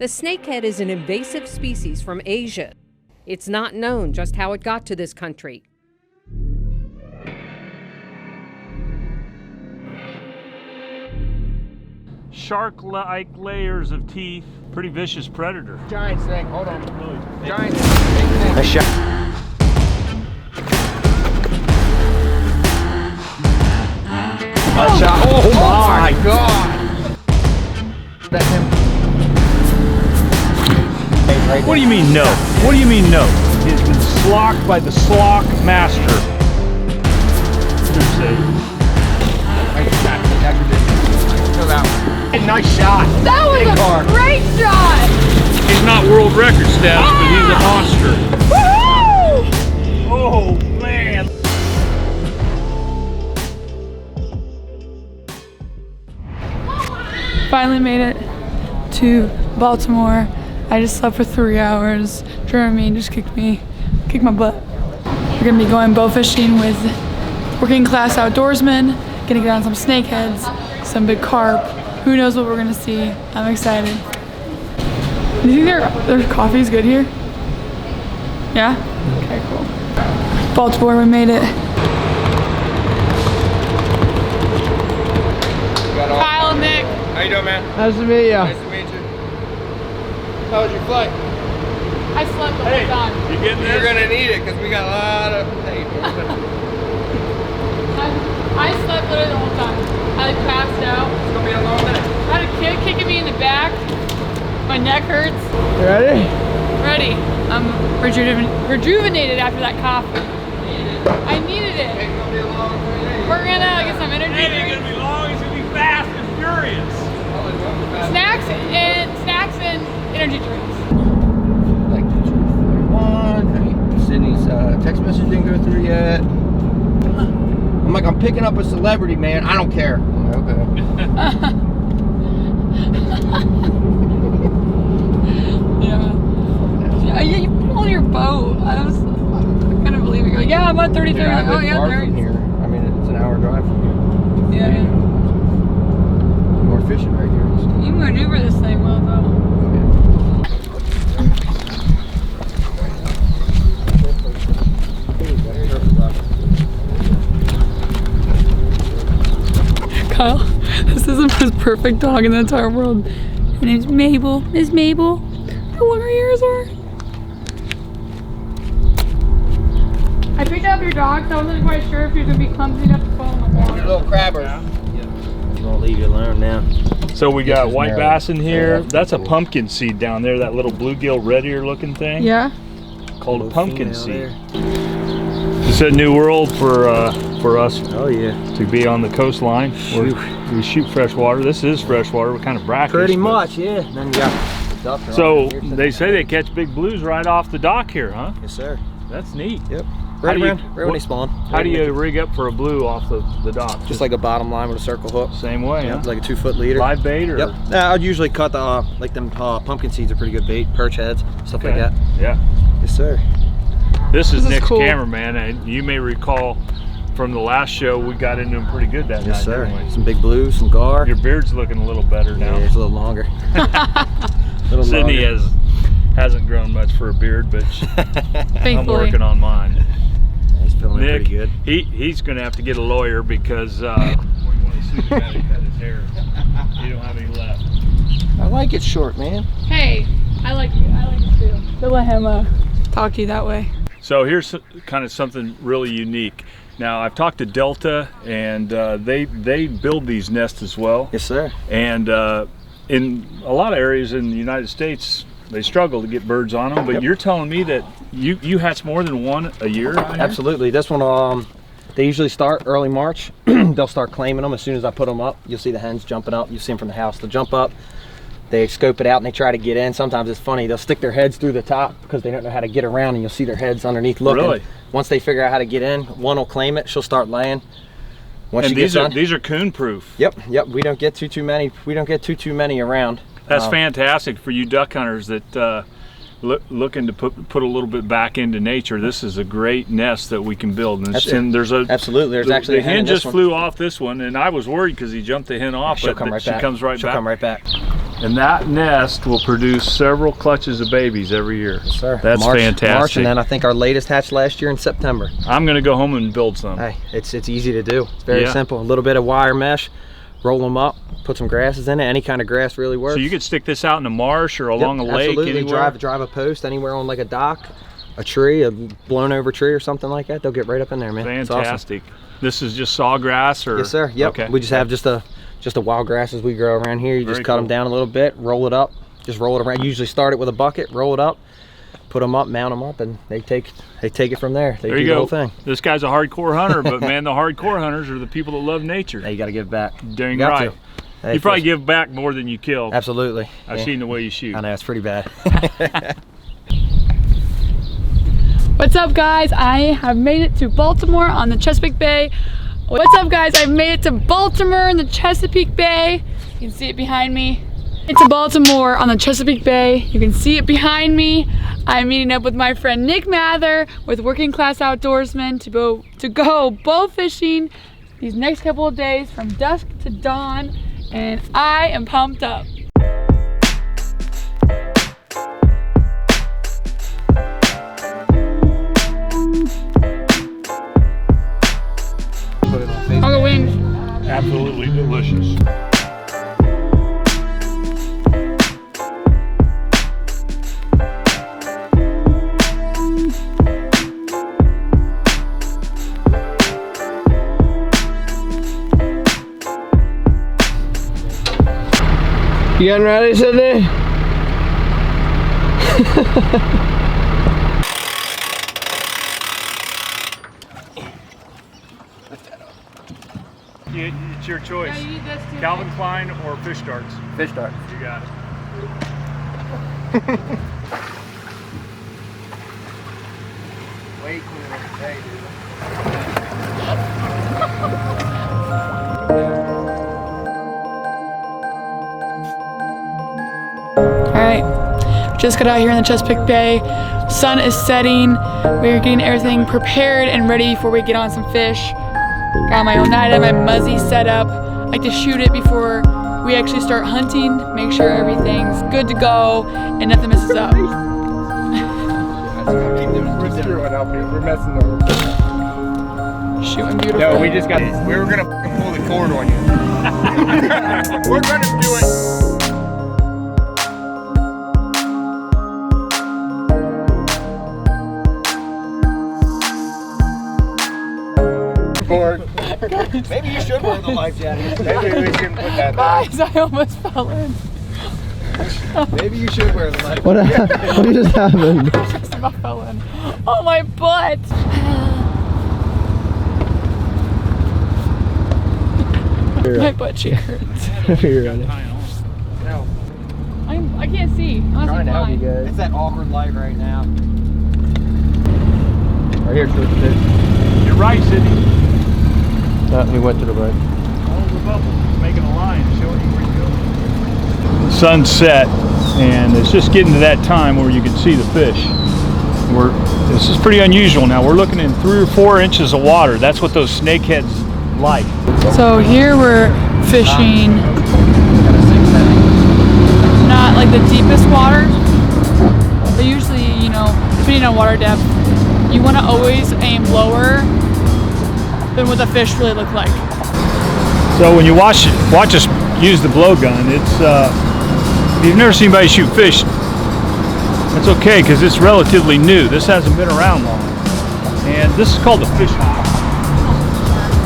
The snakehead is an invasive species from Asia. It's not known just how it got to this country. Shark-like layers of teeth. Pretty vicious predator. Giant snake, hold on. Giant snake. Nice shot. Oh my God! That's him. Right What do you mean no? What do you mean no? He's been slocked by the slock master. Nice shot. That was a great shot! He's not world record status, but he's a monster. Woohoo! Oh man! Finally made it to Baltimore. I just slept for 3 hours. Jeremy just kicked my butt. We're gonna be going bow fishing with working class outdoorsmen, gonna get on some snakeheads, some big carp. Who knows what we're gonna see? I'm excited. Do you think their coffee's good here? Yeah? Okay, cool. Baltimore, we made it. Kyle, Nick. How you doing, man? Nice to meet you. Nice to meet you. How was your flight? I slept the whole time. You getting this? You're gonna need it because we got a lot of. Hey, I slept literally the whole time. I passed out. it's gonna be a long day. I had a kid kicking me in the back. My neck hurts. You ready? Ready. I'm rejuvenated after that coffee. I needed it. It's gonna be a long 3 days. We're gonna get some energy It ain't drinks. gonna be long, it's gonna be fast and furious. Snacks and energy drinks. Like 2:41. Sydney's text message didn't go through yet. I'm like, I'm picking up a celebrity, man. I don't care. Okay. Yeah, you pulled your boat. I couldn't believe it. You're like, yeah, I'm at 33. Dude, I live Oh, yeah, far there from he is. here. I mean, it's an hour drive from here. Yeah. More fishing right here. So. You maneuver this thing well, though. Kyle, this is the most perfect dog in the entire world. Her name's Mabel. Miss Mabel. How long her ears are. I picked up your dog, so I wasn't quite sure if you were going to be clumsy enough to fall in the water. Your little crabber. I'm gonna leave you alone now. So we got is white narrow. bass in here. Yeah, That's a pumpkin seed down there, that little bluegill red ear looking thing. Yeah? Called a Little pumpkin female seed. It's a new world for us Oh yeah. to be on the coastline. We shoot fresh water. This is fresh water. We're kind of brackish. Pretty but- much, yeah. Then you got the duck are So on here. they say they catch big blues right off the dock here, huh? Yes, sir. That's neat. Yep. How Right do you- around, right when they spawn. How do you rig up for a blue off the dock? Just like a bottom line with a circle hook. Same way, Yep, huh? it's like a 2-foot leader. Live bait or? Yep. Yeah, I'd usually cut the like them pumpkin seeds are pretty good bait, perch heads, stuff like that. Yeah. Yes, sir. This is This is Nick's cool. cameraman, and you may recall from the last show we got into him pretty good that Yes, night, sir. didn't we? Some big blues, some gar. Your beard's looking a little better now. Yeah, it's a little longer. Little Sydney longer. hasn't grown much for a beard, but I'm Thankfully. working on mine. He's feeling Nick, pretty good. he's going to have to get a lawyer because we want to see the guy that cut his hair. He don't have any left. I like it short, man. Hey, I like you. I like you too. Don't let him talk to you that way. So here's kind of something really unique. Now I've talked to Delta, and they build these nests as well. Yes, sir. And in a lot of areas in the United States, they struggle to get birds on them. But Yep. you're telling me that you hatch more than one a year? Out here? Absolutely. This one, they usually start early March. They'll start claiming them as soon as I put them up. You'll see the hens jumping up. You'll see them from the house. They'll jump up. They scope it out and they try to get in. Sometimes it's funny. They'll stick their heads through the top because they don't know how to get around, and you'll see their heads underneath looking. Really? Once they figure out how to get in, one will claim it. She'll start laying. Once And she gets on. these are coon proof. Yep. We don't get too many. We don't get too many around. That's fantastic for you duck hunters that looking to put a little bit back into nature. This is a great nest that we can build. And there's a Absolutely. There's actually the a hen in hen this just one. flew off this one, and I was worried because he jumped the hen off. She'll but come right she back. comes right She'll back. come right back. And that nest will produce several clutches of babies every year. Yes, sir. That's fantastic. March, and then I think our latest hatched last year in September. I'm gonna go home and build some. Hey, it's easy to do. It's very simple. A little bit of wire mesh, roll them up, put some grasses in it. Any kind of grass really works. So you could stick this out in a marsh or along a lake, absolutely. anywhere? Drive a post anywhere on like a dock, a tree, a blown over tree or something like that. They'll get right up in there, man. Fantastic. This is just sawgrass, or? Yes, sir. Yep. Okay. We just have just the wild grasses we grow around here. You just cut them down a little bit, roll it up, just roll it around. Usually start it with a bucket, roll it up, put them up, mount them up, and they take it from there. They do the whole thing. This guy's a hardcore hunter, but man, the hardcore hunters are the people that love nature. Hey, you got to give back. Dang right. Hey, you probably give back more than you kill. Absolutely. I've seen the way you shoot. I know, it's pretty bad. What's up, guys? I have made it to Baltimore on the Chesapeake Bay. What's up, guys? I've made it to Baltimore in the Chesapeake Bay. You can see it behind me. It's Baltimore on the Chesapeake Bay. You can see it behind me. I'm meeting up with my friend Nick Mather with Working Class Outdoorsman to go bow fishing these next couple of days from dusk to dawn, and I am pumped up. On the wing. Absolutely delicious. You getting ready, Sydney? It's your choice. Yeah, you need this too. Calvin Klein or fish darts? Fish darts. You got it. Way cooler today, dude. Alright, just got out here in the Chesapeake Bay. Sun is setting. We're getting everything prepared and ready before we get on some fish. Got my Oneida, my Muzzy set up. I like to shoot it before we actually start hunting. Make sure everything's good to go and nothing messes up. We're screwing up here. We're messing over. Shooting beautiful. No, we just got. We were gonna pull the cord on you. We're gonna do it. Maybe you should wear the life jacket. Maybe we shouldn't put that down. Guys, I almost fell in. Maybe you should wear the life What just happened? I fell in. Oh, my butt. My butt cheek hurts. No. I can't see. I'm Trying to help you guys. It's that awkward light right now. Right here, short fish. You're right, Sydney. He went to the right. All the bubbles, making a line, showing you where you're going. The sun's set, and it's just getting to that time where you can see the fish. This is pretty unusual now. We're looking in 3 or 4 inches of water. That's what those snakeheads like. So here we're fishing not like the deepest water, but usually, you know, depending on water depth, you want to always aim lower than what the fish really look like. So when you watch us use the blowgun, it's if you've never seen anybody shoot fish, that's okay, because it's relatively new. This hasn't been around long, and this is called the fish hawk.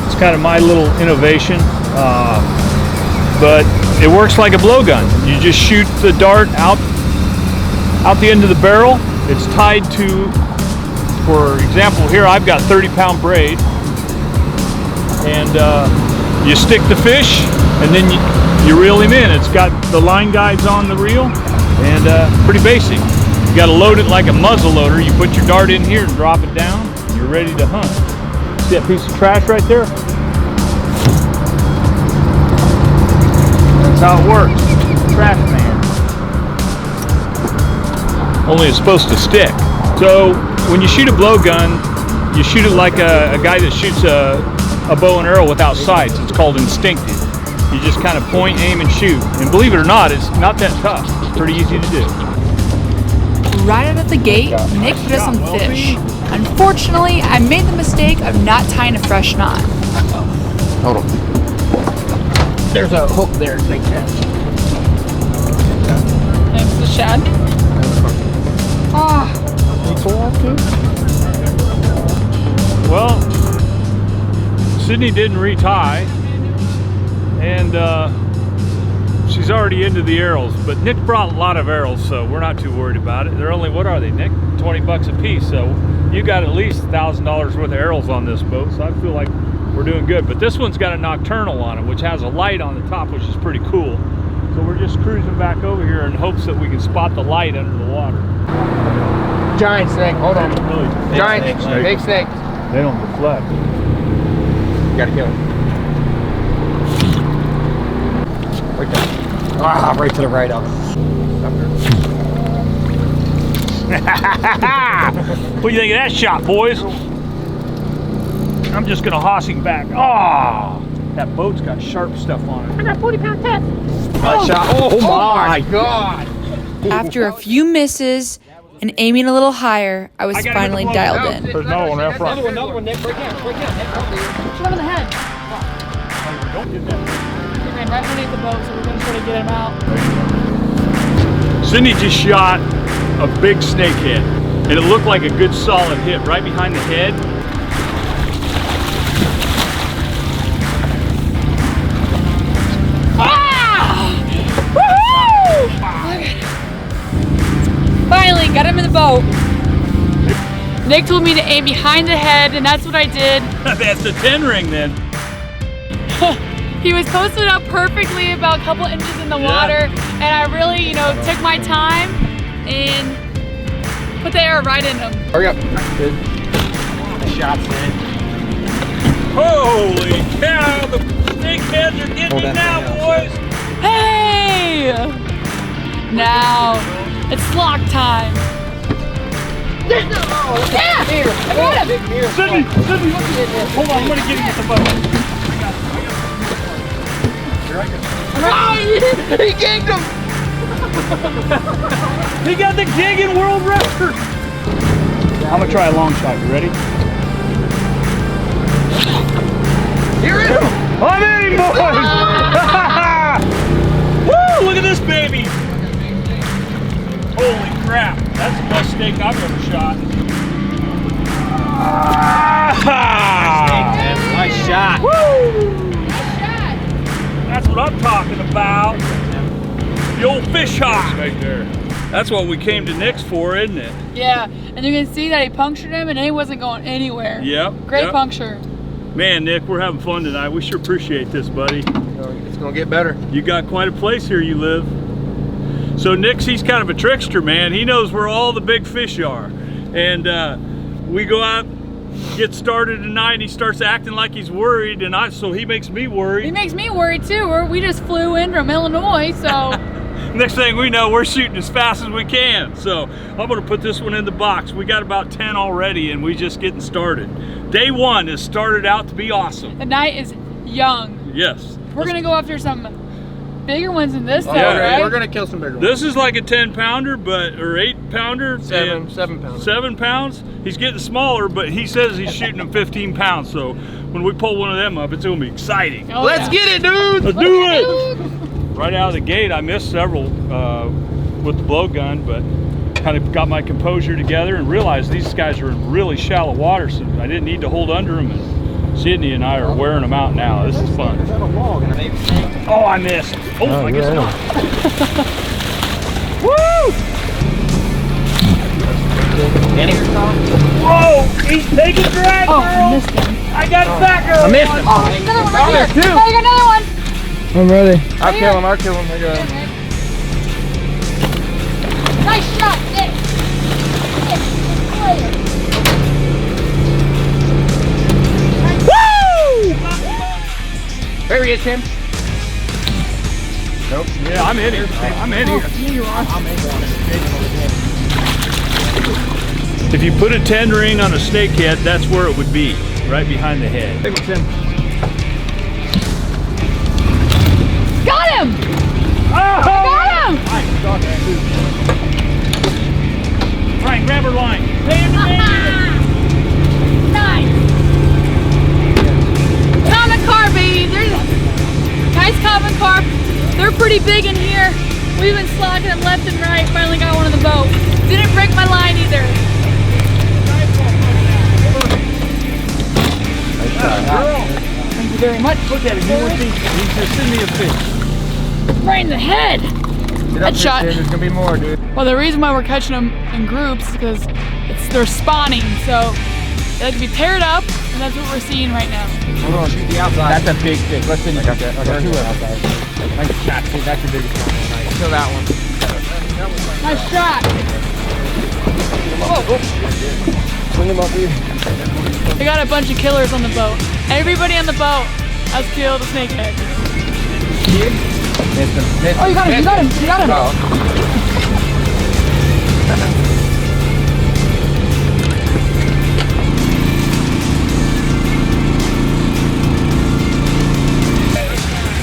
It's kind of my little innovation, but it works like a blowgun. You just shoot the dart out the end of the barrel. It's tied to, for example, here I've got 30-pound braid, and you stick the fish, and then you reel him in. It's got the line guides on the reel, and pretty basic. You got to load it like a muzzle loader. You put your dart in here and drop it down, and you're ready to hunt. See that piece of trash right there? That's how it works. Trash man. Only it's supposed to stick. So when you shoot a blowgun, you shoot it like a guy that shoots a bow and arrow without sights. It's called instinctive. You just kind of point, aim, and shoot. And believe it or not, it's not that tough. It's pretty easy to do. Right out of the gate, Nick hit us on fish. Unfortunately, I made the mistake of not tying a fresh knot. Hold on. There's a hook there. Big catch. Thanks to the shad. Ah. Well, Sydney didn't retie, and she's already into the arrows, but Nick brought a lot of arrows, so we're not too worried about it. They're only, what are they, Nick? 20 bucks a piece, so you got at least $1,000 worth of arrows on this boat, so I feel like we're doing good. But this one's got a nocturnal on it, which has a light on the top, which is pretty cool. So we're just cruising back over here in hopes that we can spot the light under the water. Giant snake. Hold on. Really, Giant snake. Big snake. they don't deflect. You gotta kill him. Right there. Ah, right to the right of it. What do you think of that shot, boys? I'm just gonna hoss him back. Oh, that boat's got sharp stuff on it. I got 40-pound test. Nice shot. Oh my God. After a few misses and aiming a little higher, I was finally dialed in. There's another one out front. Another one, Nick. Break in. Break in. Shoot him in the head. Don't get that. He ran right underneath the boat, so we're going to try to get him out. Sydney just shot a big snakehead, and it looked like a good solid hit right behind the head. Finally, got him in the boat. Nick told me to aim behind the head, and that's what I did. That's the 10 ring then. He was posted up perfectly about a couple inches in the water, and I really, took my time and put the arrow right in him. Hurry up. Good. The shot's in. Holy cow, the snakeheads are getting it now, boys. Hey! Now, it's lock time. Yeah! Here. I got him. Here. Sydney, hold on, I'm gonna get him with the boat. Oh, he ganked him. He got the gigging world record. I'm gonna try a long shot. You ready? Here it is. I'm in him, boys! Woo! Look at this baby! Holy crap! That's the best snake I've ever shot. Nice shot. Woo! That's what I'm talking about. The old fish hawk right there. That's what we came to Nick's for, isn't it? Yeah, and you can see that he punctured him, and he wasn't going anywhere. Yep. Great puncture. Man, Nick, we're having fun tonight. We sure appreciate this, buddy. It's gonna get better. You got quite a place here you live. So Nick's, he's kind of a trickster, man. He knows where all the big fish are. And we go out, get started tonight, and he starts acting like he's worried, and so he makes me worried. He makes me worried too. We just flew in from Illinois, so. Next thing we know, we're shooting as fast as we can. So I'm gonna put this one in the box. We got about 10 already, and we just getting started. Day one has started out to be awesome. The night is young. Yes. We're gonna go after some bigger ones than this, though, Yeah, right? We're gonna kill some bigger ones. This is like a 10-pounder, or 8-pounder. 7 pounds. 7 pounds. He's getting smaller, but he says he's shooting them 15 pounds. So when we pull one of them up, it's gonna be exciting. Oh, Let's get it, dude. Let's do it. Right out of the gate, I missed several with the blowgun, but kind of got my composure together and realized these guys are in really shallow water, so I didn't need to hold under them. And Sydney and I are wearing them out now. This is fun. Oh, I missed. Oh, I guess not. Woo! Whoa! He's taking drag, Oh, girl! I missed him. I got it back, girl! I missed it. Another one right there's here. two. Oh, you got another one. I'm ready. I'll kill him. I got him. Nice shot, Nick. There he is, Tim. Nope. Yeah, I'm in here. I'm in here. If you put a 10 ring on a snakehead, that's where it would be, right behind the head. Big one, Tim. him! Brian, grab her line. Hey, Nice! Common carp, baby. There's nice common carp. They're pretty big in here. We've been slocking them left and right. Finally got one on the boat. Didn't break my line either. Thank you very much. Look at him. He's just sending me a fish. Right in the head. Headshot. There's gonna be more, dude. Well, the reason why we're catching them in groups is because they're spawning. So they like to be paired up, and that's what we're seeing right now. Hold on, shoot the outside. That's a big fish. Let's send you that. I got two outside. Nice shot, dude. That's the biggest one. Nice. Kill that one. Nice shot. Swing him up here. We got a bunch of killers on the boat. Everybody on the boat has killed a snakehead. Oh, you got him, you got him, you got him.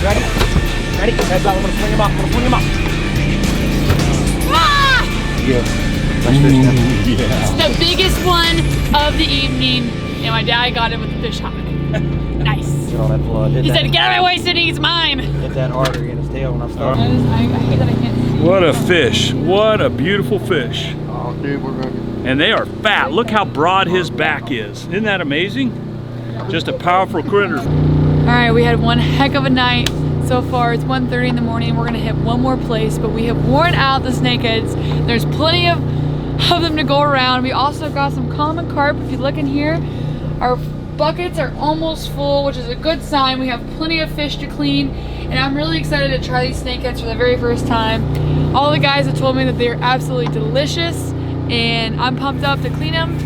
Ready? Ready? Heads out. I'm gonna swing him up. I'm gonna swing him up. Ah! Yeah. It's the biggest one of the evening, and my dad got it with the fish hook. Nice. Get all that blood. He said, get out of my way, Sydney, it's mine. Hit that artery in his tail when I started. I hate that I can't see. What a fish. What a beautiful fish. Oh, dude, we're gonna get... And they are fat. Look how broad his back is. Isn't that amazing? Just a powerful critter. All right, we had one heck of a night so far. It's 1:30 in the morning. We're gonna hit one more place, but we have worn out the snakeheads. There's plenty of them to go around. We also got some common carp. If you look in here, our buckets are almost full, which is a good sign. We have plenty of fish to clean, and I'm really excited to try these snakeheads for the very first time. All the guys have told me that they're absolutely delicious, and I'm pumped up to clean them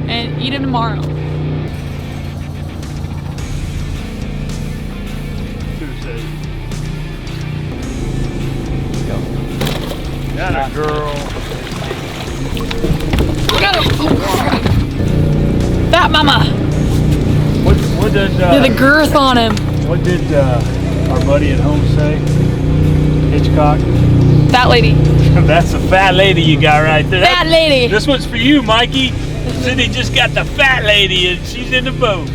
and eat them tomorrow. Got a girl. Got him! Oh, crap. Fat mama! What did The girth on him. what did our buddy at home say? Hitchcock. Fat lady. That's a fat lady you got right there. Fat lady. This one's for you, Mikey. Cindy just got the fat lady and she's in the boat.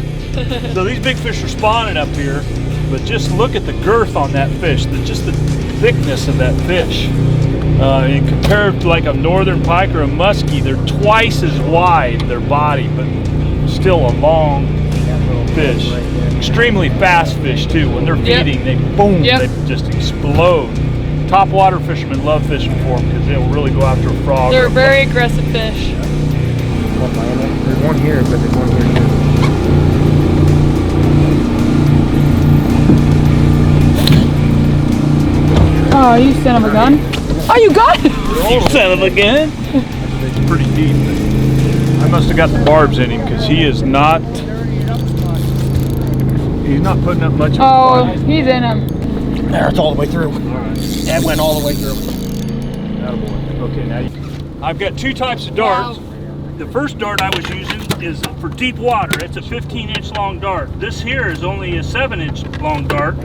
So these big fish are spawning up here, but just look at the girth on that fish. Just the thickness of that fish. And compared to like a northern pike or a muskie, they're twice as wide, their body, but still a long fish. Extremely fast fish too. When they're feeding, they boom, they just explode. Top water fishermen love fishing for them because they'll really go after a frog. They're very aggressive fish. There's one here, but there's one here too. Oh, you son of a gun. Oh, you got it! You son of a gun! It's pretty deep. I must have got the barbs in him because he is not. He's not putting up much of a Oh, fight. he's in him. There, it's all the way through. That went all the way through. Attaboy. Okay, now I've got two types of darts. The first dart I was using is for deep water. It's a 15-inch long dart. This here is only a 7-inch long dart,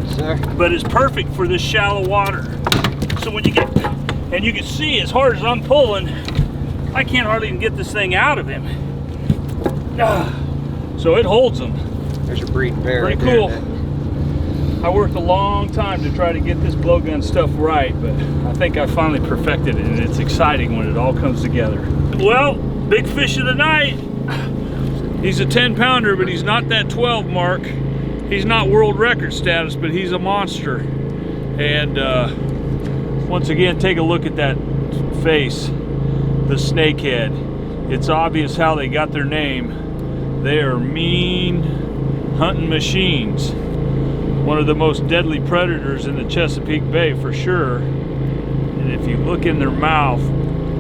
but it's perfect for this shallow water. So when you get, and you can see as hard as I'm pulling, I can't hardly even get this thing out of him. So it holds them. There's your breeding bear. Pretty right cool. there. I worked a long time to try to get this blowgun stuff right, but I think I finally perfected it, and it's exciting when it all comes together. Well, big fish of the night. He's a 10-pounder, but he's not that 12 mark. He's not world record status, but he's a monster. And once again, take a look at that face, the snakehead. It's obvious how they got their name. They are mean hunting machines. One of the most deadly predators in the Chesapeake Bay for sure. And if you look in their mouth,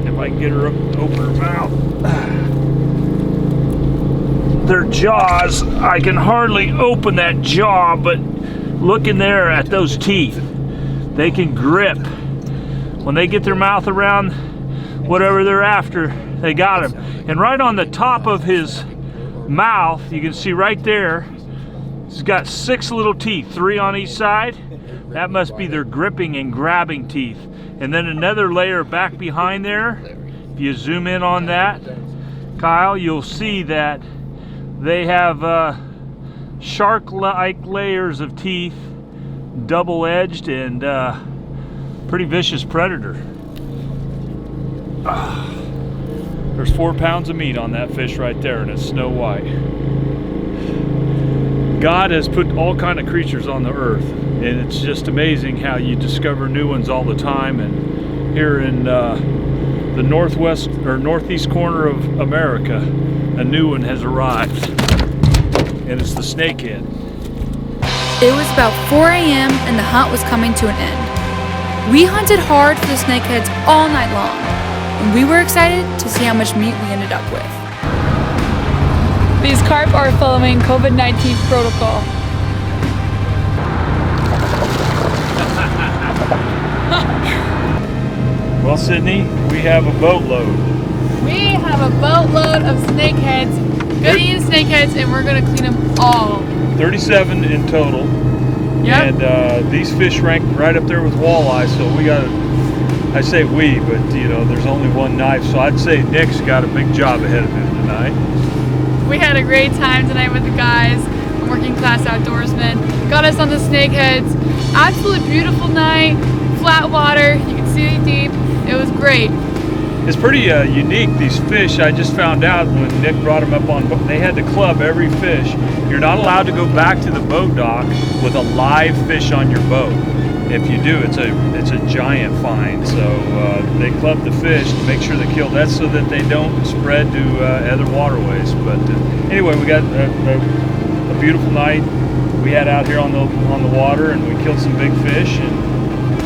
if I can get her up to open her mouth, their jaws, I can hardly open that jaw, but look in there at those teeth. They can grip. When they get their mouth around whatever they're after, they got him. And right on the top of his mouth, you can see right there, he's got 6 little teeth, 3 on each side. That must be their gripping and grabbing teeth. And then another layer back behind there. If you zoom in on that, Kyle, you'll see that they have shark-like layers of teeth, double-edged, and pretty vicious predator. There's 4 pounds of meat on that fish right there, and it's snow white. God has put all kind of creatures on the earth, and it's just amazing how you discover new ones all the time. And here in the northwest or northeast corner of America, a new one has arrived, and it's the snakehead. It was about 4 a.m. and the hunt was coming to an end. We hunted hard for the snakeheads all night long, and we were excited to see how much meat we ended up with. These carp are following COVID-19 protocol. Well, Sydney, we have a boatload. We have a boatload of snakeheads, good eating snakeheads, and we're gonna clean them all. 37 in total. Yep. And these fish rank right up there with walleye, so we got, I say we, but you know, there's only one knife, so I'd say Nick's got a big job ahead of him tonight. We had a great time tonight with the guys, the working class outdoorsmen. Got us on the snakeheads. Absolutely beautiful night, flat water, you can see deep. It was great. It's pretty unique, these fish. I just found out when Nick brought them up on boat, they had to club every fish. You're not allowed to go back to the boat dock with a live fish on your boat. If you do, it's a giant fine. So they club the fish to make sure they kill. That's so that they don't spread to other waterways. But anyway, we got a beautiful night. We had out here on the water, and we killed some big fish, and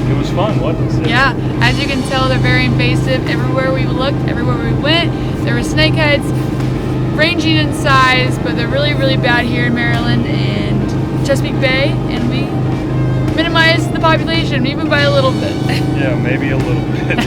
it was fun, wasn't it? Yeah, as you can tell, they're very invasive. Everywhere we looked, everywhere we went, there were snakeheads ranging in size, but they're really, really bad here in Maryland and Chesapeake Bay, and we minimized the population, even by a little bit. Yeah, maybe a little bit.